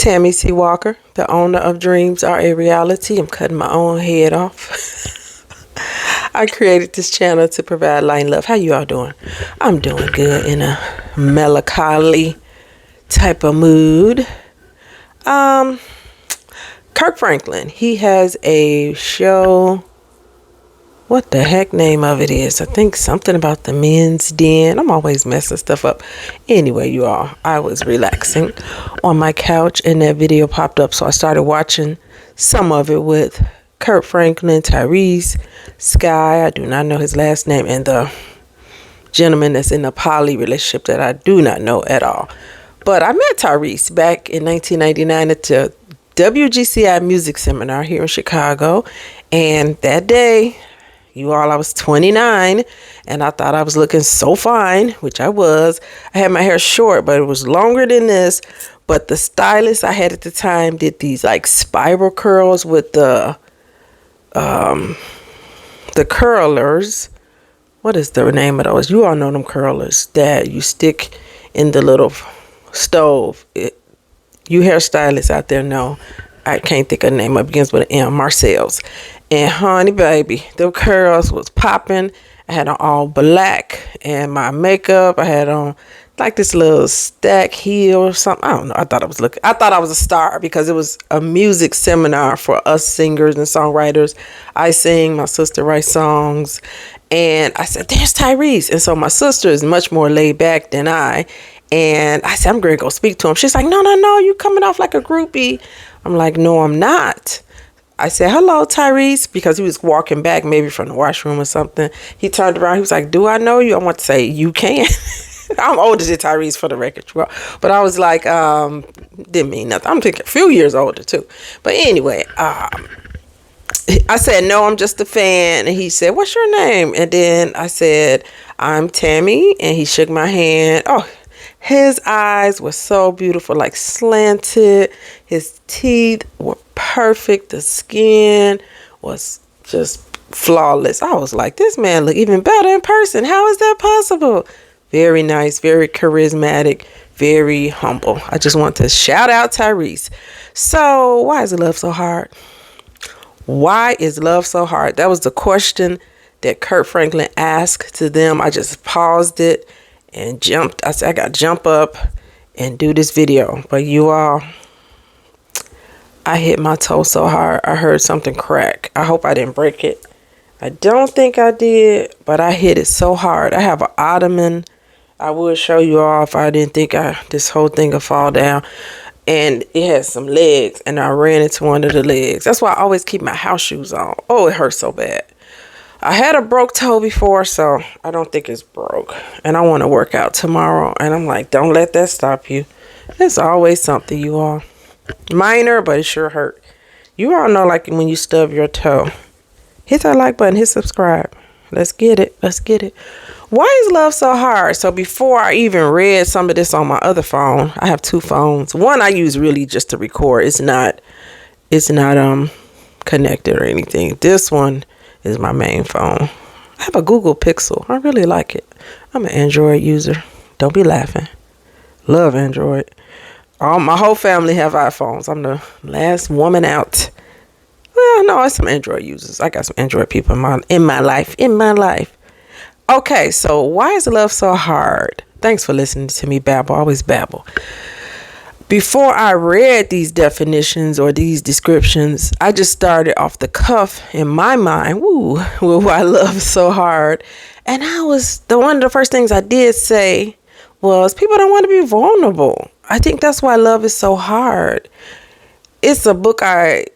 Tammi C. Walker, the owner of Dreams Are a Reality. I'm cutting my own head off. I created this channel to provide light and love. How you all doing? I'm doing good in a melancholy type of mood. Kirk Franklin, he has a show. What the heck name of it is? I think something about the men's den. I'm always messing stuff up. Anyway, you all, I was relaxing on my couch and that video popped up. So I started watching some of it with Kirk Franklin, Tyrese, Sky. I do not know his last name. And the gentleman that's in a poly relationship that I do not know at all. But I met Tyrese back in 1999 at the WGCI music seminar here in Chicago. And that day, you all, I was 29 and I thought I was looking so fine, which I was. I had my hair short, but it was longer than this. But the stylist I had at the time did these like spiral curls with the curlers. What is the name of those? You all know them curlers that you stick in the little stove. You hairstylists out there know. I can't think of the name. It begins with an M. Marcel's. And honey, baby, the curls was popping. I had on all black and my makeup. I had on like this little stack heel or something. I don't know. I thought I was a star because it was a music seminar for us singers and songwriters. I sing, my sister writes songs. And I said, there's Tyrese. And so my sister is much more laid back than I. And I said, I'm going to go speak to him. She's like, no, you coming off like a groupie. I'm like, no, I'm not. I said, hello, Tyrese, because he was walking back maybe from the washroom or something. He turned around. He was like, do I know you? I want to say, you can. I'm older than Tyrese for the record. But I was like, didn't mean nothing. I'm thinking a few years older, too. But anyway, I said, no, I'm just a fan. And he said, what's your name? And then I said, I'm Tammi. And he shook my hand. Oh, his eyes were so beautiful, like slanted. His teeth were perfect. The skin was just flawless. I was like, this man look even better in person. How is that possible? Very nice, very charismatic, very humble. I just want to shout out Tyrese. So why is love so hard? Why is love so hard? That was the question that Kirk Franklin asked to them. I just paused it and jumped. I said, I got to jump up and do this video. But you all, I hit my toe so hard. I heard something crack. I hope I didn't break it. I don't think I did, but I hit it so hard. I have an ottoman. I would show you all if I didn't think this whole thing would fall down. And it has some legs, and I ran into one of the legs. That's why I always keep my house shoes on. Oh, it hurts so bad. I had a broke toe before, so I don't think it's broke. And I want to work out tomorrow. And I'm like, don't let that stop you. There's always something, you all. Minor, but it sure hurt. You all know, like when you stub your toe. Hit that like button. Hit subscribe. Let's get it. Let's get it. Why is love so hard? So before I even read some of this on my other phone, I have two phones. One I use really just to record. It's not connected or anything. This one is my main phone. I have a Google Pixel. I really like it. I'm an Android user. Don't be laughing. Love Android. My whole family have iPhones. I'm the last woman out. Well, no, it's some Android users. I got some Android people in my life. Okay, so why is love so hard? Thanks for listening to me babble. Always babble. Before I read these definitions or these descriptions, I just started off the cuff in my mind. With why love is so hard. And one of the first things I did say was people don't want to be vulnerable. I think that's why love is so hard. It's a book I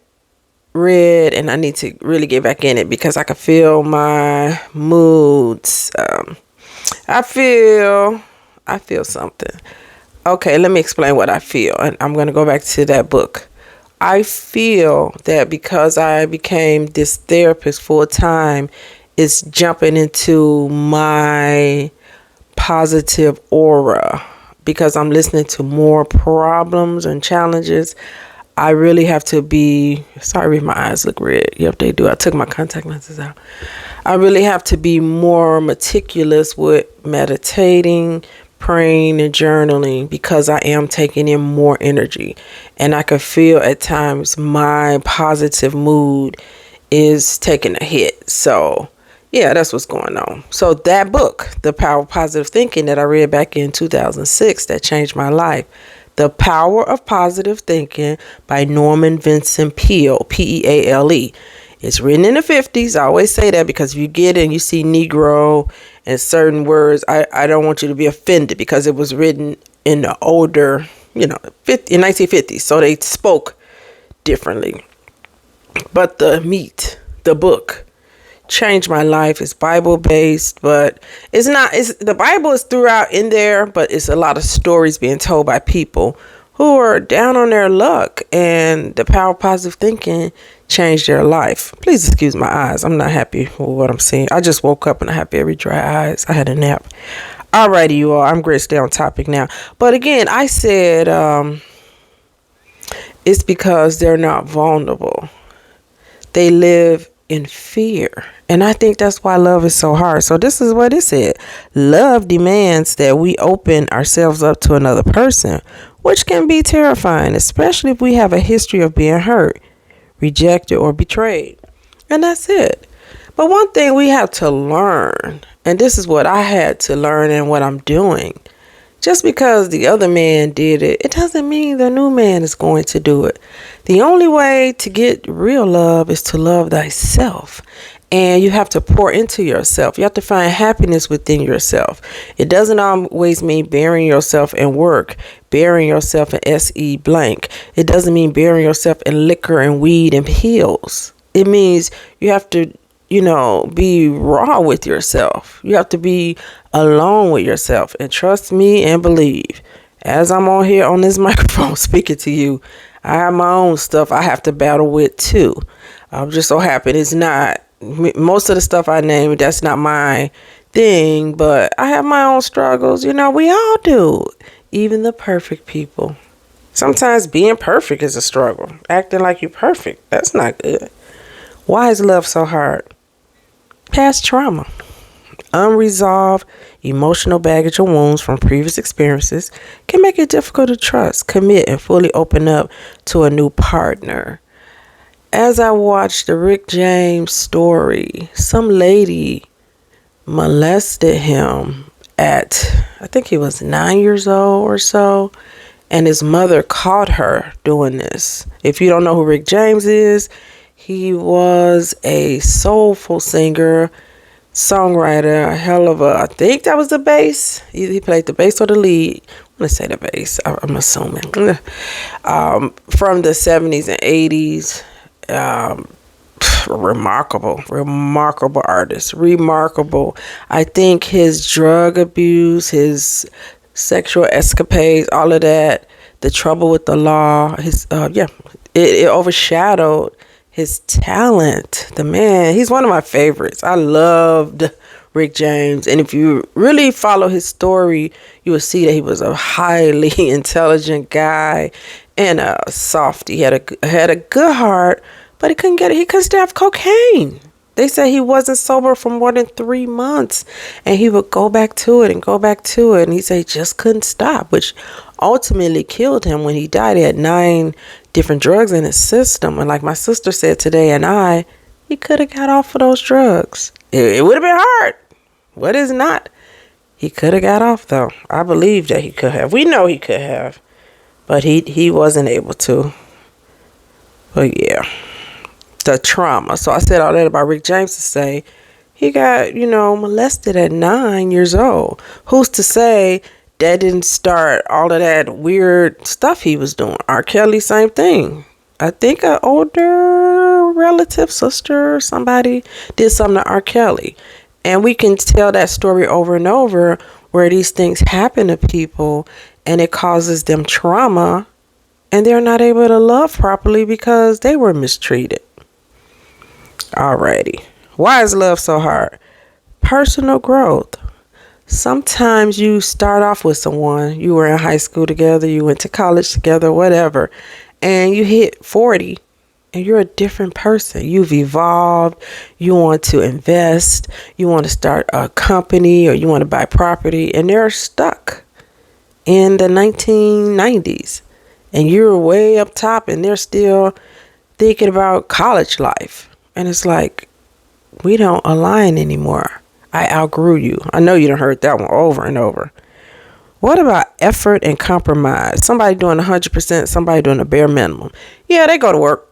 read and I need to really get back in it because I can feel my moods. I feel something. Okay, let me explain what I feel. And I'm going to go back to that book. I feel that because I became this therapist full time, it's jumping into my positive aura because I'm listening to more problems and challenges. I really have to be, sorry if my eyes look red. Yep, they do. I took my contact lenses out. I really have to be more meticulous with meditating, praying and journaling because I am taking in more energy. And I can feel at times my positive mood is taking a hit. So, yeah, that's what's going on. So that book, The Power of Positive Thinking, that I read back in 2006, that changed my life. The Power of Positive Thinking by Norman Vincent Peale, Peale. It's written in the 50s. I always say that because if you get it and you see Negro and certain words, I don't want you to be offended because it was written in the older, in 1950s. So they spoke differently. But the book, changed my life. It's Bible based, but the Bible is throughout in there, but it's a lot of stories being told by people who are down on their luck, and the power of positive thinking changed their life. Please excuse my eyes. I'm not happy with what I'm seeing. I just woke up and I have very dry eyes. I had a nap. Alrighty, you all. I'm great to stay on topic now. But again, I said it's because they're not vulnerable. They live in fear. And I think that's why love is so hard. So this is what it said. Love demands that we open ourselves up to another person, which can be terrifying, especially if we have a history of being hurt, rejected, or betrayed. And that's it. But one thing we have to learn, and this is what I had to learn and what I'm doing. Just because the other man did it, it doesn't mean the new man is going to do it. The only way to get real love is to love thyself. And you have to pour into yourself. You have to find happiness within yourself. It doesn't always mean burying yourself in work, burying yourself in SE blank. It doesn't mean burying yourself in liquor and weed and pills. It means you have to, be raw with yourself. You have to be alone with yourself. And trust me and believe, as I'm on here on this microphone speaking to you, I have my own stuff I have to battle with too. I'm just so happy it's not. Most of the stuff I named, that's not my thing, but I have my own struggles. We all do. Even the perfect people. Sometimes being perfect is a struggle. Acting like you're perfect, that's not good. Why is love so hard? Past trauma. Unresolved emotional baggage or wounds from previous experiences can make it difficult to trust, commit, and fully open up to a new partner. As I watched the Rick James story, some lady molested him at, I think he was 9 years old or so, and his mother caught her doing this. If you don't know who Rick James is, he was a soulful singer, songwriter, a hell of a, I think that was the bass. He played the bass or the lead. I'm going to say the bass, I'm assuming. From the 70s and 80s. Remarkable artist. Remarkable. I think his drug abuse, his sexual escapades, all of that, the trouble with the law, it overshadowed his talent. The man, he's one of my favorites. I loved Rick James. And if you really follow his story, you will see that he was a highly intelligent guy and a softie. He had a good heart, but he couldn't stay off cocaine. They said he wasn't sober for more than 3 months, and he would go back to it and go back to it. And he said he just couldn't stop, which ultimately killed him when he died. He had 9 different drugs in his system. And like my sister said today, he could have got off of those drugs. It would have been hard. What is not? He could have got off, though. I believe that he could have. We know he could have. But he wasn't able to. But yeah. The trauma. So I said all that about Rick James to say he got, molested at 9 years old. Who's to say that didn't start all of that weird stuff he was doing? R. Kelly, same thing. I think an older relative, sister, or somebody did something to R. Kelly. And we can tell that story over and over where these things happen to people and it causes them trauma and they're not able to love properly because they were mistreated. Alrighty. Why is love so hard? Personal growth. Sometimes you start off with someone, you were in high school together, you went to college together, whatever, and you hit 40 and you're a different person. You've evolved. You want to invest. You want to start a company or you want to buy property and they're stuck. in the 1990s, and you're way up top and they're still thinking about college life. And it's like, we don't align anymore. I outgrew you. I know you done heard that one over and over. What about effort and compromise? Somebody doing 100%, somebody doing a bare minimum. Yeah, they go to work.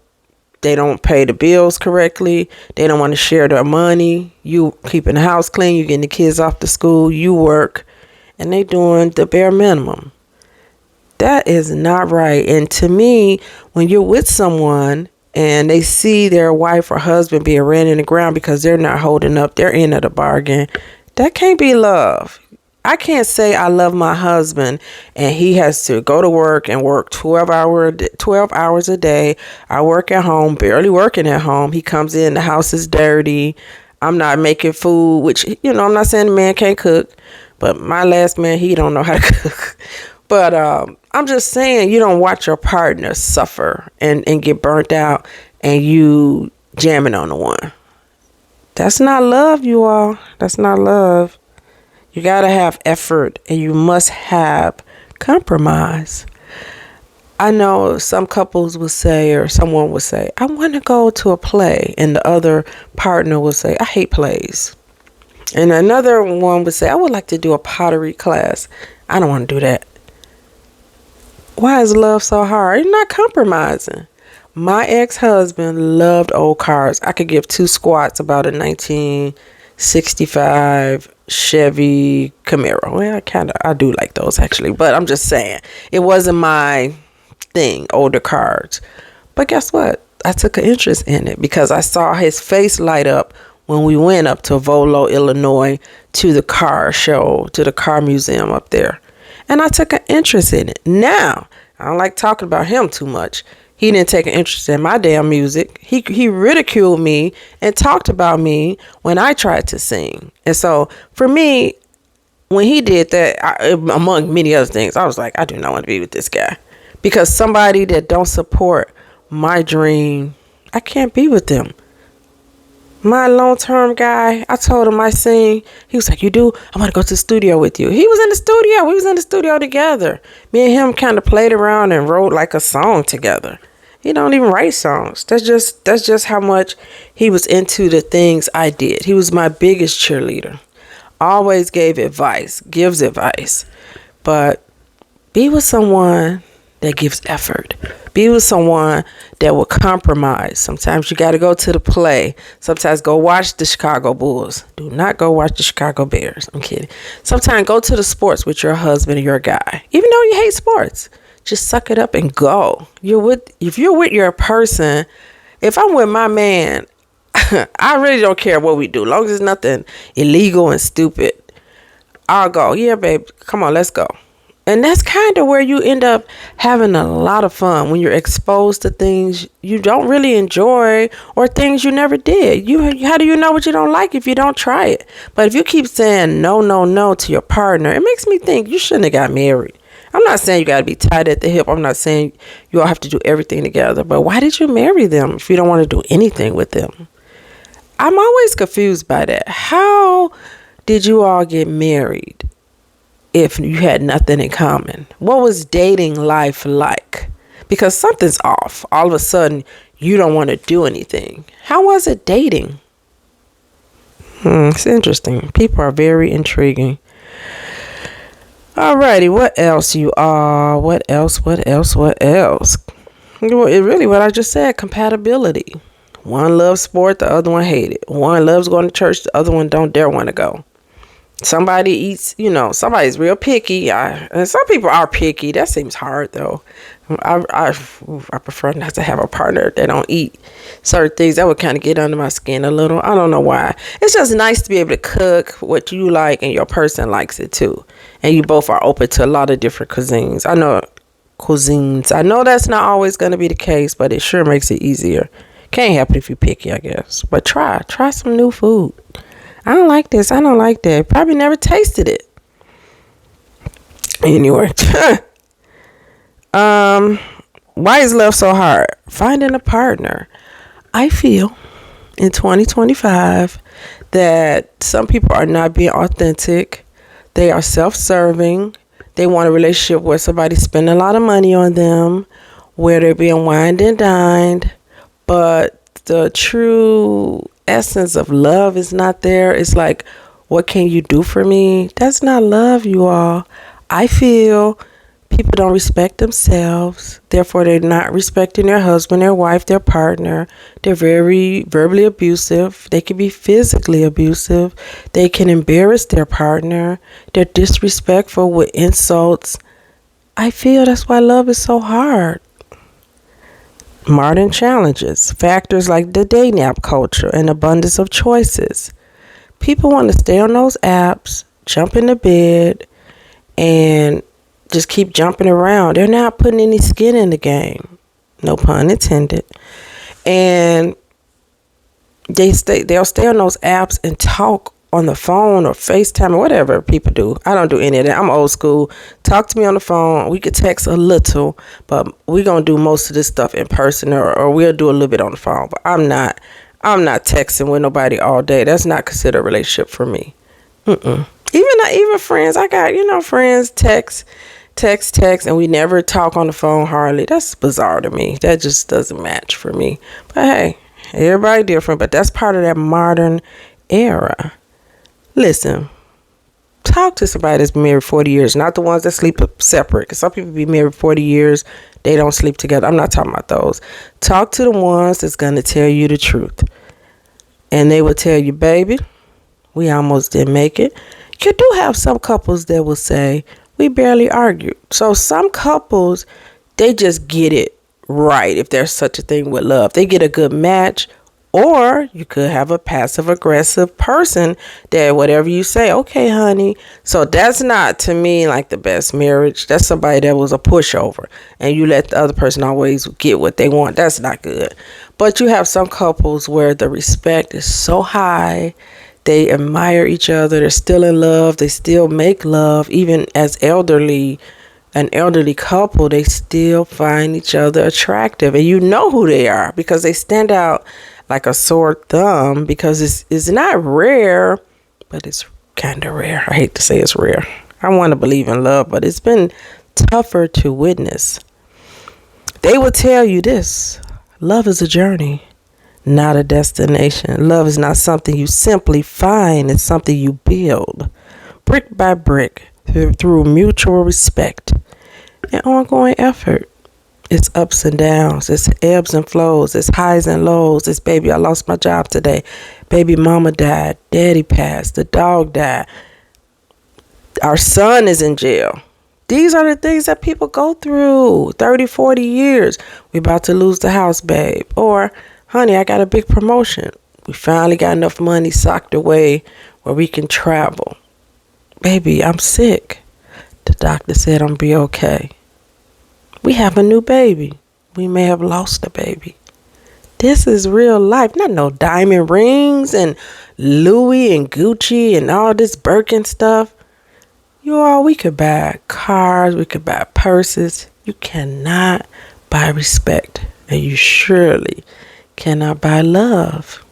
They don't pay the bills correctly. They don't want to share their money. You keeping the house clean. You getting the kids off to school. You work. And they doing the bare minimum. That is not right. And to me, when you're with someone and they see their wife or husband being ran in the ground because they're not holding up their end of the bargain, that can't be love. I can't say I love my husband and he has to go to work and work 12 hours a day. I work at home, barely working at home. He comes in, the house is dirty. I'm not making food, which, I'm not saying the man can't cook, but my last man, he don't know how to cook. But I'm just saying, you don't watch your partner suffer and get burnt out and you jamming on the one. That's not love, you all. That's not love. You got to have effort and you must have compromise. I know some couples will say, or someone will say, I want to go to a play. And the other partner will say, I hate plays. And another one would say, I would like to do a pottery class. I don't want to do that. Why is love so hard? You're not compromising. My ex-husband loved old cars. I could give two squats about a 1965 Chevy Camaro. Well, I do like those actually, but I'm just saying it wasn't my thing, older cars. But guess what? I took an interest in it because I saw his face light up when we went up to Volo, Illinois, to the car show, to the car museum up there. And I took an interest in it. Now, I don't like talking about him too much. He didn't take an interest in my damn music. He ridiculed me and talked about me when I tried to sing. And so for me, when he did that, among many other things, I was like, I do not want to be with this guy. Because somebody that don't support my dream, I can't be with them. My long-term guy, I told him I sing. He was like, you do? I want to go to the studio with you. He was in the studio. We was in the studio together. Me and him kind of played around and wrote like a song together. He don't even write songs. That's just how much he was into the things I did. He was my biggest cheerleader. Always gave advice, gives advice. But be with someone that gives effort. Be with someone that will compromise. Sometimes you got to go to the play. Sometimes go watch the Chicago Bulls. Do not go watch the Chicago Bears. I'm kidding. Sometimes go to the sports with your husband or your guy. Even though you hate sports, just suck it up and go. If you're with your person, if I'm with my man, I really don't care what we do. As long as it's nothing illegal and stupid, I'll go. Yeah, babe, come on, let's go. And that's kind of where you end up having a lot of fun when you're exposed to things you don't really enjoy or things you never did. How do you know what you don't like if you don't try it? But if you keep saying no, no, no to your partner, it makes me think you shouldn't have got married. I'm not saying you got to be tied at the hip. I'm not saying you all have to do everything together. But why did you marry them if you don't want to do anything with them? I'm always confused by that. How did you all get married if you had nothing in common? What was dating life like? Because something's off. All of a sudden, you don't want to do anything. How was it dating? It's interesting. People are very intriguing. Alrighty, what else you are? What else? Well, really what I just said, compatibility. One loves sport, the other one hates it. One loves going to church, the other one don't dare want to go. Somebody eats, somebody's real picky. And some people are picky. That seems hard, though. I prefer not to have a partner that don't eat certain things. That would kind of get under my skin a little. I don't know why. It's just nice to be able to cook what you like and your person likes it, too. And you both are open to a lot of different cuisines. I know that's not always going to be the case, but it sure makes it easier. Can't happen if you're picky, I guess. But try some new food. I don't like this. I don't like that. Probably never tasted it. Anyway. Why is love so hard? Finding a partner. I feel in 2025 that some people are not being authentic. They are self-serving. They want a relationship where somebody's spending a lot of money on them, where they're being wined and dined, but the true essence of love is not there. It's like, what can you do for me? That's not love, you all. I feel people don't respect themselves. Therefore, they're not respecting their husband, their wife, their partner. They're very verbally abusive. They can be physically abusive. They can embarrass their partner. They're disrespectful with insults. I feel that's why love is so hard. Modern challenges, factors like the dating app culture and abundance of choices. People want to stay on those apps, jump into bed, and just keep jumping around. They're not putting any skin in the game. No pun intended. And they'll stay on those apps and talk on the phone or FaceTime or whatever people do. I don't do any of that. I'm old school. Talk to me on the phone. We could text a little, but we're going to do most of this stuff in person, or we'll do a little bit on the phone. But I'm not texting with nobody all day. That's not considered a relationship for me. Even friends. I got, friends text, and we never talk on the phone hardly. That's bizarre to me. That just doesn't match for me. But hey, everybody different, but that's part of that modern era. Listen, talk to somebody that's been married 40 years, not the ones that sleep separate. Because some people be married 40 years, they don't sleep together. I'm not talking about those. Talk to the ones that's going to tell you the truth. And they will tell you, baby, we almost didn't make it. You do have some couples that will say, we barely argued. So some couples, they just get it right, if there's such a thing with love. They get a good match. Or you could have a passive aggressive person that whatever you say, okay, honey. So that's not, to me, like the best marriage. That's somebody that was a pushover and you let the other person always get what they want. That's not good. But you have some couples where the respect is so high. They admire each other. They're still in love. They still make love. Even as an elderly couple, they still find each other attractive. And you know who they are because they stand out like a sore thumb, because it's not rare, but it's kind of rare. I hate to say it's rare. I want to believe in love, but it's been tougher to witness. They will tell you this: love is a journey, not a destination. Love is not something you simply find. It's something you build brick by brick through mutual respect and ongoing effort. It's ups and downs. It's ebbs and flows. It's highs and lows. It's, baby, I lost my job today. Baby, mama died. Daddy passed. The dog died. Our son is in jail. These are the things that people go through. 30, 40 years. We about to lose the house, babe. Or, honey, I got a big promotion. We finally got enough money socked away where we can travel. Baby, I'm sick. The doctor said I'm be okay. We have a new baby. We may have lost a baby. This is real life. Not no diamond rings and Louis and Gucci and all this Birkin stuff. We could buy cars. We could buy purses. You cannot buy respect. And you surely cannot buy love.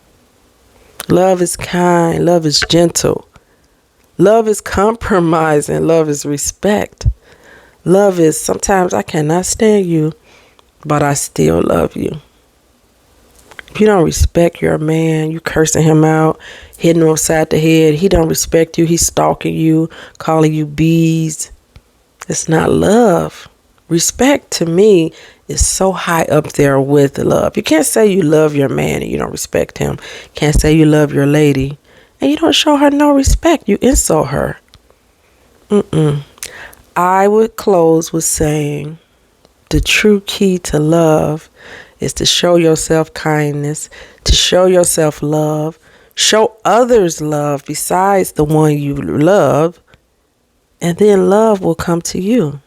Love is kind. Love is gentle. Love is compromising. Love is respect. Love is sometimes I cannot stand you, but I still love you. If you don't respect your man, you cursing him out, hitting him upside the head. He don't respect you. He's stalking you, calling you bees. It's not love. Respect to me is so high up there with love. You can't say you love your man and you don't respect him. You can't say you love your lady and you don't show her no respect. You insult her. I would close with saying the true key to love is to show yourself kindness, to show yourself love, show others love besides the one you love, and then love will come to you.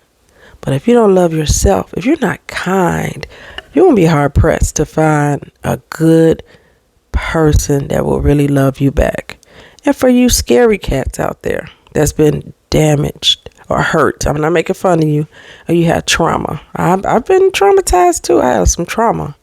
But if you don't love yourself, if you're not kind, you're going to be hard pressed to find a good person that will really love you back. And for you scary cats out there that's been damaged or hurt, I'm not making fun of you, or you had trauma. I've been traumatized too. I have some trauma.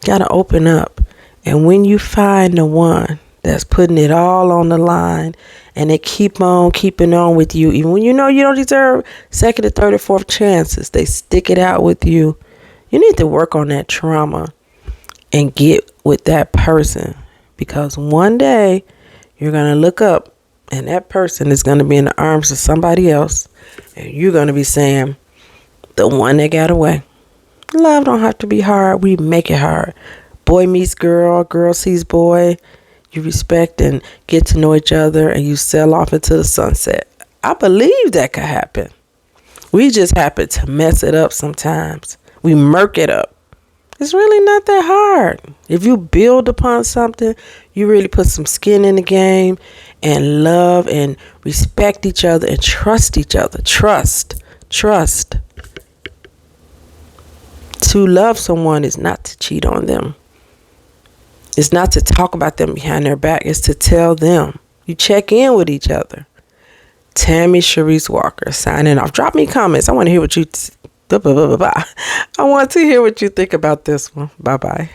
Got to open up. And when you find the one that's putting it all on the line, and they keep on keeping on with you even when you know you don't deserve second or third or fourth chances. They stick it out with you. You need to work on that trauma and get with that person, because one day you're going to look up and that person is going to be in the arms of somebody else, and you're going to be saying, the one that got away. Love don't have to be hard. We make it hard. Boy meets girl, girl sees boy. You respect and get to know each other, and you sail off into the sunset. I believe that could happen. We just happen to mess it up sometimes. We murk it up. It's really not that hard. If you build upon something, you really put some skin in the game and love and respect each other and trust each other. Trust. To love someone is not to cheat on them. It's not to talk about them behind their back. It's to tell them. You check in with each other. Tammi Sharice Walker signing off. Drop me comments. I want to hear what you I want to hear what you think about this one. Bye-bye.